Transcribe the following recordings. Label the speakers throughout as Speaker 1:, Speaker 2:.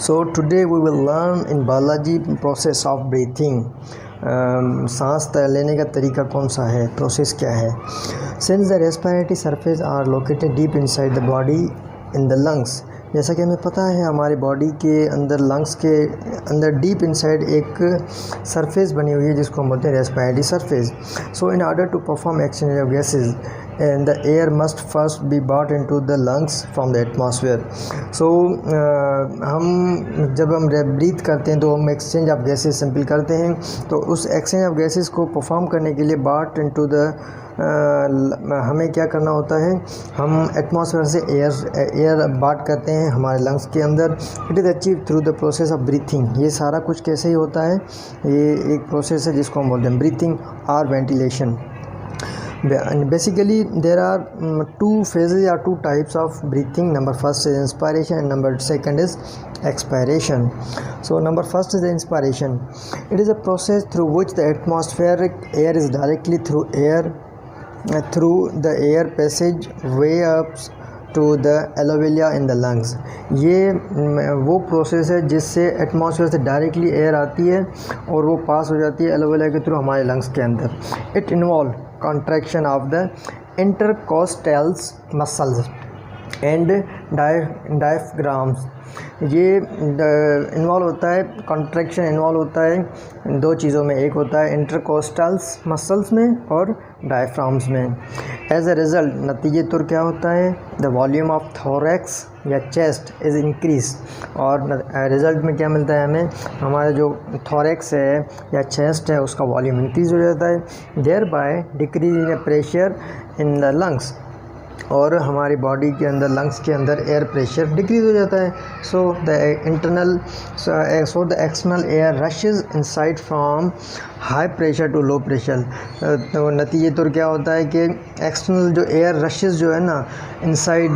Speaker 1: So today we will learn in biology process of breathing. सांस लेने का तरीका कौन सा है, प्रोसेस क्या है. Since the respiratory surface are located deep inside the body in the lungs, जैसा कि हमें पता है हमारे बॉडी के अंदर लंग्स के अंदर डीप इनसाइड एक सरफेस बनी हुई है जिसको हम बोलते हैं respiratory surface. So in order to perform exchange of gases and the air must first be brought into the lungs from the atmosphere. So हम जब हम ब्रीथ करते हैं तो हम एक्सचेंज ऑफ गैसेस सिंपल करते हैं. तो उस एक्सचेंज ऑफ गैसेस को परफॉर्म करने के लिए brought into the हमें क्या करना होता है, हम एटमॉस्फेयर से एयर बात करते हैं हमारे लंग्स के अंदर. It is achieve through the process of breathing. ये सारा कुछ कैसे ही होता है, ये एक प्रोसेस है जिसको हम बोलते हैं ब्रीथिंग और ventilation. Basically there are two phases or two types of breathing. Number first is inspiration and number second is expiration. So number first is the inspiration. It is a process through which the atmospheric air is directly through the air passage way up to the alveoli in the lungs. ये वो process है जिससे atmosphere से directly air आती है और वो पास हो जाती है एल्वेoli के थ्रू हमारे लंग्स के अंदर. It involve contraction of the intercostal muscles and diaphragms. ये इन्वॉल्व होता है, कॉन्ट्रैक्शन इन्वॉल्व होता है दो चीज़ों में, एक होता है इंटरकोस्टल्स मसल्स में और डायफ्राम्स में. एज अ रिज़ल्ट नतीजे तौर क्या होता है, द वॉल्यूम ऑफ थोरैक्स या चेस्ट इज़ इंक्रीज. और रिज़ल्ट में क्या मिलता है हमें, हमारा जो थोरैक्स है या चेस्ट है उसका वॉल्यूम इंक्रीज हो जाता है. Thereby decrease in pressure in the lungs. और हमारी बॉडी के अंदर लंग्स के अंदर एयर प्रेशर डिक्रीज़ हो जाता है. So the external air rushes inside from high pressure to low pressure. तो नतीजे तौर क्या होता है कि एक्सटर्नल जो एयर रशेज़ जो है ना inside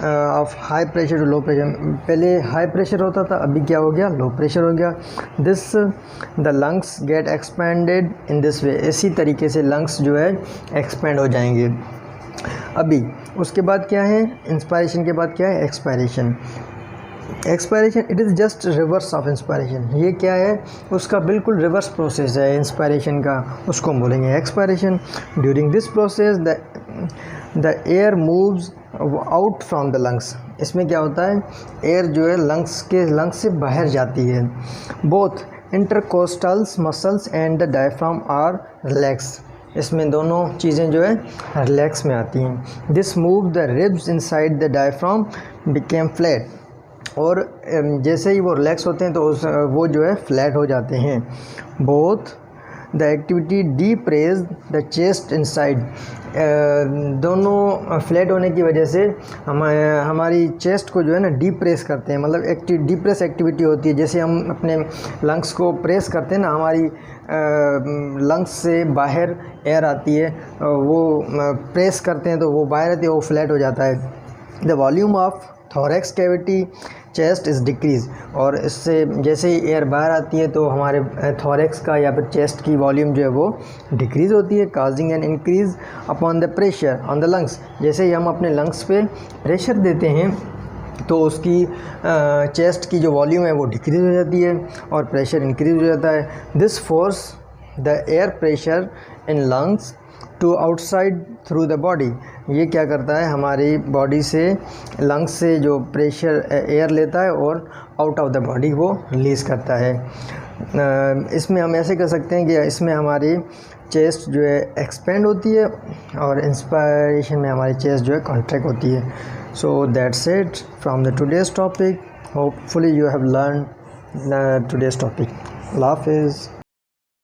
Speaker 1: of high pressure to low pressure, पहले हाई प्रेशर होता था अभी क्या हो गया, लो प्रेशर हो गया. This the lungs get expanded in this way. इसी तरीके से लंग्स जो है एक्सपेंड हो जाएंगे. अभी उसके बाद क्या है, इंस्पायरेशन के बाद क्या है, expiration. Expiration it is just reverse of inspiration. ये क्या है, उसका बिल्कुल रिवर्स प्रोसेस है इंस्पायरेशन का, उसको हम बोलेंगे expiration. During this process the air moves out from the lungs. इसमें क्या होता है, एयर जो है लंग्स से बाहर जाती है. Both intercostals muscles and the diaphragm are relax. इसमें दोनों चीज़ें जो है रिलैक्स में आती हैं. This move the ribs inside the diaphragm became flat. और जैसे ही वो रिलैक्स होते हैं तो वो जो है फ्लैट हो जाते हैं. Both the activity depress the chest inside. दोनों फ्लैट होने की वजह से हमारी चेस्ट को जो है ना डीप्रेस करते हैं. मतलब डीप्रेस एक्टिविटी होती है. जैसे हम अपने लंग्स को प्रेस करते हैं ना, हमारी लंग्स से बाहर एयर आती है, वो प्रेस करते हैं तो वो बाहर आती है, वो फ्लैट हो जाता है. The volume of thorax cavity chest is decrease. और इससे जैसे ही एयर बाहर आती है तो हमारे थोरैक्स का या फिर चेस्ट की वॉल्यूम जो है वो डिक्रीज़ होती है. Causing an increase upon the pressure on the lungs. जैसे ही हम अपने लंग्स पे प्रेशर देते हैं तो उसकी चेस्ट की जो वॉल्यूम है वो डिक्रीज़ हो जाती है और प्रेशर इंक्रीज़ हो जाता है. This force the air pressure in lungs to outside through the body. ये क्या करता है, हमारी बॉडी से लंग्स से जो प्रेशर एयर लेता है और आउट ऑफ द बॉडी वो रिलीज़ करता है. इसमें हम ऐसे कर सकते हैं कि इसमें हमारी चेस्ट जो है एक्सपेंड होती है और इंस्पायरेशन में हमारी चेस्ट जो है कॉन्ट्रैक्ट होती है. So that's it from the today's topic. Hopefully you have learn today's topic. अल्लाह हाफ़िज़.